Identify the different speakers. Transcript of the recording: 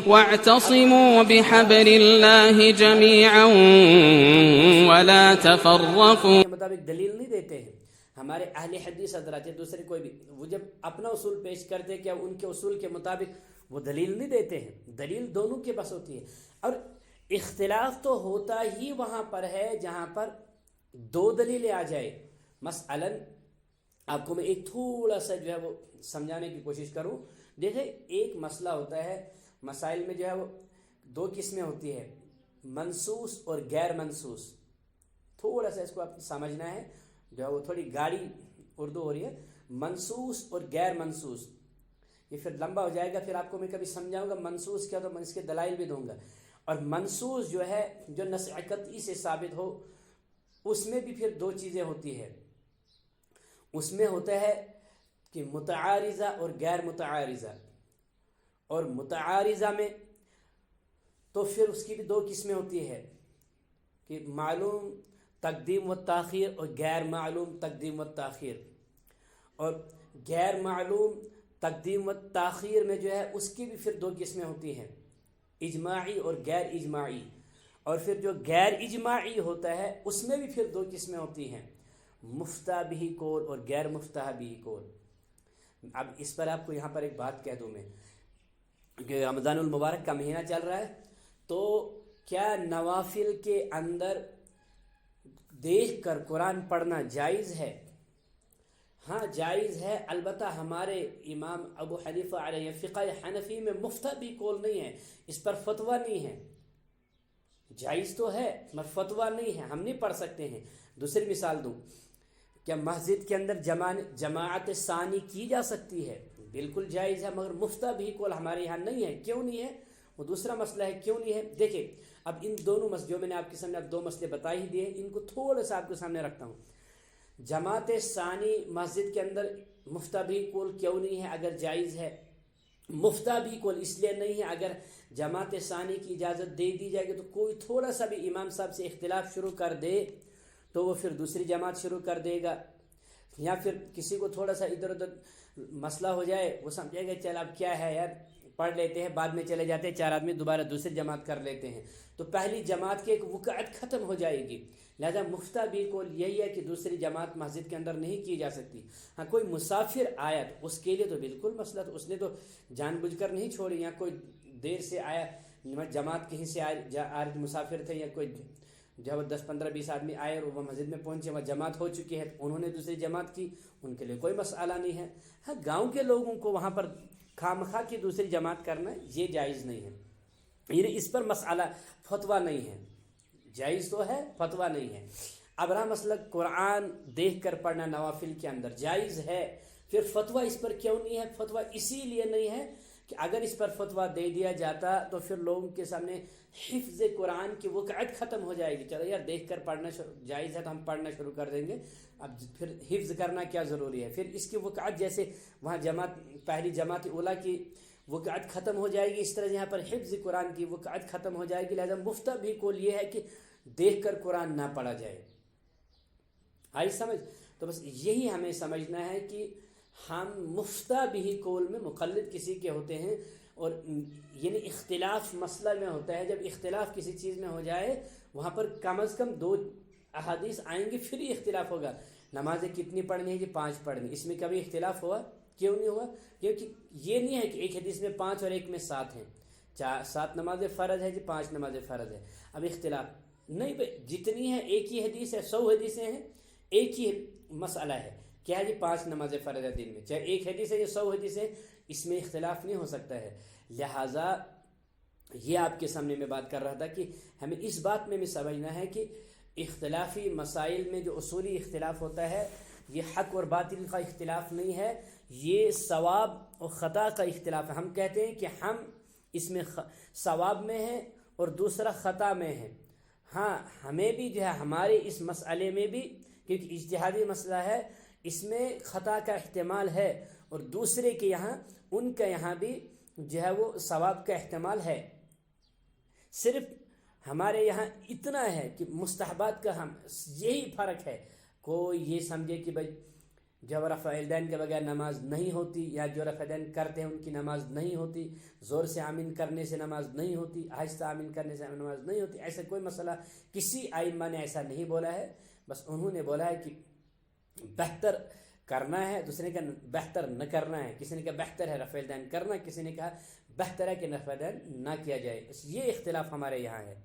Speaker 1: واعتصموا بحبل الله جميعا ولا تفرقوا.
Speaker 2: مطابق دلیل نہیں دیتے ہیں ہمارے اہل حدیث حضرات، دوسرے کوئی بھی، وہ جب اپنا اصول پیش کرتے ہیں کیا ان کے اصول کے مطابق وہ دلیل نہیں دیتے ہیں. دلیل دونوں کے پاس ہوتی ہے، اور اختلاف تو ہوتا ہی وہاں پر ہے جہاں پر دو دلیلیں آ جائے. مثلا آپ کو میں ایک تھوڑا سا جو ہے وہ سمجھانے کی کوشش کروں. دیکھیں ایک مسئلہ ہوتا ہے، مسائل میں جو ہے وہ دو قسمیں ہوتی ہے، منصوص اور غیر منصوص. تھوڑا سا اس کو آپ سمجھنا ہے، جو ہے وہ تھوڑی گاڑی اردو ہو رہی ہے. منصوص اور غیر منصوص، یہ پھر لمبا ہو جائے گا، پھر آپ کو میں کبھی سمجھاؤں گا منصوص کیا تو میں اس کے دلائل بھی دوں گا. اور منصوص جو ہے جو نص قطعی سے ثابت ہو، اس میں بھی پھر دو چیزیں ہوتی ہے. اس میں ہوتا ہے کہ متعارضہ اور غیر متعارضہ. اور متعارضہ میں تو پھر اس کی بھی دو قسمیں ہوتی ہے کہ معلوم تقدیم و تاخیر اور غیر معلوم تقدیم و تاخیر. اور غیر معلوم تقدیم و تاخیر میں جو ہے اس کی بھی پھر دو قسمیں ہوتی ہیں، اجماعی اور غیر اجماعی. اور پھر جو غیر اجماعی ہوتا ہے اس میں بھی پھر دو قسمیں ہوتی ہیں، مفتہ بھی قول اور غیر مفتہ بھی قول. اب اس پر آپ کو یہاں پر ایک بات کہہ دوں میں کہ رمضان المبارک کا مہینہ چل رہا ہے، تو کیا نوافل کے اندر دیکھ کر قرآن پڑھنا جائز ہے؟ ہاں جائز ہے، البتہ ہمارے امام ابو حنیفہ علیہ فقہ حنفی میں مفتہ بھی قول نہیں ہے، اس پر فتویٰ نہیں ہے. جائز تو ہے مگر فتویٰ نہیں ہے، ہم نہیں پڑھ سکتے ہیں. دوسری مثال دوں، کیا مسجد کے اندر جماعت ثانی کی جا سکتی ہے؟ بالکل جائز ہے، مگر مفتہ بھی قول ہمارے یہاں نہیں ہے. کیوں نہیں ہے؟ وہ دوسرا مسئلہ ہے کیوں نہیں ہے. دیکھیں اب ان دونوں جو میں نے آپ کے سامنے اب دو مسئلے بتا ہی دیے، ان کو تھوڑا سا آپ کے سامنے رکھتا ہوں. جماعت ثانی مسجد کے اندر مفتہ بھی قول کیوں نہیں ہے اگر جائز ہے؟ مفتہ بھی قول اس لیے نہیں ہے، اگر جماعت ثانی کی اجازت دے دی جائے گی تو کوئی تھوڑا سا بھی امام صاحب سے اختلاف شروع کر دے تو وہ پھر دوسری جماعت شروع کر دے گا، یا پھر کسی کو تھوڑا سا ادھر ادھر مسئلہ ہو جائے، وہ سمجھے گا چل اب کیا ہے یار پڑھ لیتے ہیں، بعد میں چلے جاتے ہیں، چار آدمی دوبارہ دوسری جماعت کر لیتے ہیں، تو پہلی جماعت کی ایک وقعت ختم ہو جائے گی. لہذا مفتہ بھی قول یہی ہے کہ دوسری جماعت مسجد کے اندر نہیں کی جا سکتی. ہاں کوئی مسافر آیا تو اس کے لیے تو بالکل مسئلہ، تو اس نے تو جان بوجھ کر نہیں چھوڑی، یا کوئی دیر سے آیا جماعت کہیں سے آ مسافر تھے، یا کوئی جب 10-15-20 آدمی آئے اور وہ مسجد میں پہنچے، وہ جماعت ہو چکی ہے، انہوں نے دوسری جماعت کی، ان کے لیے کوئی مسئلہ نہیں ہے. ہاں گاؤں کے لوگوں کو وہاں پر خواہ کی دوسری جماعت کرنا یہ جائز نہیں ہے، یعنی اس پر مسئلہ فتویٰ نہیں ہے. جائز تو ہے، فتویٰ نہیں ہے. اب رہا مسئلہ قرآن دیکھ کر پڑھنا نوافل کے اندر جائز ہے، پھر فتویٰ اس پر کیوں نہیں ہے؟ فتویٰ اسی لیے نہیں ہے کہ اگر اس پر فتویٰ دے دیا جاتا تو پھر لوگوں کے سامنے حفظ قرآن کی وقعت ختم ہو جائے گی. چلو یار دیکھ کر پڑھنا جائز ہے تو ہم پڑھنا شروع کر دیں گے، اب پھر حفظ کرنا کیا ضروری ہے؟ پھر اس کی وقعت جیسے وہاں پہلی جماعت اولیٰ کی وقعت ختم ہو جائے گی، اس طرح یہاں پر حفظ قرآن کی وقعت ختم ہو جائے گی. لہذا مفتہ بھی قول یہ ہے کہ دیکھ کر قرآن نہ پڑھا جائے. آئی سمجھ؟ تو بس یہی ہمیں سمجھنا ہے کہ ہم مفتہ بھی قول میں مقلد کسی کے ہوتے ہیں، اور یعنی اختلاف مسئلہ میں ہوتا ہے. جب اختلاف کسی چیز میں ہو جائے وہاں پر کم از کم 2 احادیث آئیں گی پھر ہی اختلاف ہوگا. نمازیں کتنی پڑھنی ہے جی؟ 5 پڑھنی. اس میں کبھی اختلاف ہوا؟ کیوں نہیں ہوا؟ کیونکہ یہ نہیں ہے کہ ایک حدیث میں 5 اور ایک میں 7 ہیں. 7 نمازیں فرض ہے جی، 5 نمازیں فرض ہے. اب اختلاف نہیں بھائی، جتنی ہے ایک ہی حدیث ہے، 100 حدیثیں ہیں، ایک ہی مسئلہ ہے کیا ہے جی 5 نمازیں فرض ہے دن میں، چاہے ایک حدیث ہے یا 100 حدیث ہے، اس میں اختلاف نہیں ہو سکتا ہے. لہٰذا یہ آپ کے سامنے میں بات کر رہا تھا کہ ہمیں اس بات میں بھی سمجھنا ہے کہ اختلافی مسائل میں جو اصولی اختلاف ہوتا ہے یہ حق اور باطل کا اختلاف نہیں ہے، یہ ثواب اور خطا کا اختلاف ہے. ہم کہتے ہیں کہ ہم اس میں ثواب میں ہیں اور دوسرا خطا میں ہے. ہاں ہمیں بھی جو ہے ہمارے اس مسئلے میں بھی، کیونکہ اجتہادی مسئلہ ہے، اس میں خطا کا احتمال ہے، اور دوسرے کے یہاں ان کا یہاں بھی جو ہے وہ ثواب کا احتمال ہے. صرف ہمارے یہاں اتنا ہے کہ مستحبات کا ہم یہی فرق ہے. کوئی یہ سمجھے کہ بھائی جو رفع الدین کے بغیر نماز نہیں ہوتی، یا جو رفع الدین کرتے ہیں ان کی نماز نہیں ہوتی، زور سے آمین کرنے سے نماز نہیں ہوتی، آہستہ آمین کرنے سے نماز نہیں ہوتی، ایسا کوئی مسئلہ کسی ائمہ نے ایسا نہیں بولا ہے. بس انہوں نے بولا ہے کہ بہتر کرنا ہے، دوسرے کا بہتر نہ کرنا ہے. کسی نے کہا بہتر ہے رفع الدین کرنا، کسی نے کہا بہتر ہے کہ رفع الدین نہ کیا جائے. بس یہ اختلاف ہمارے یہاں ہے.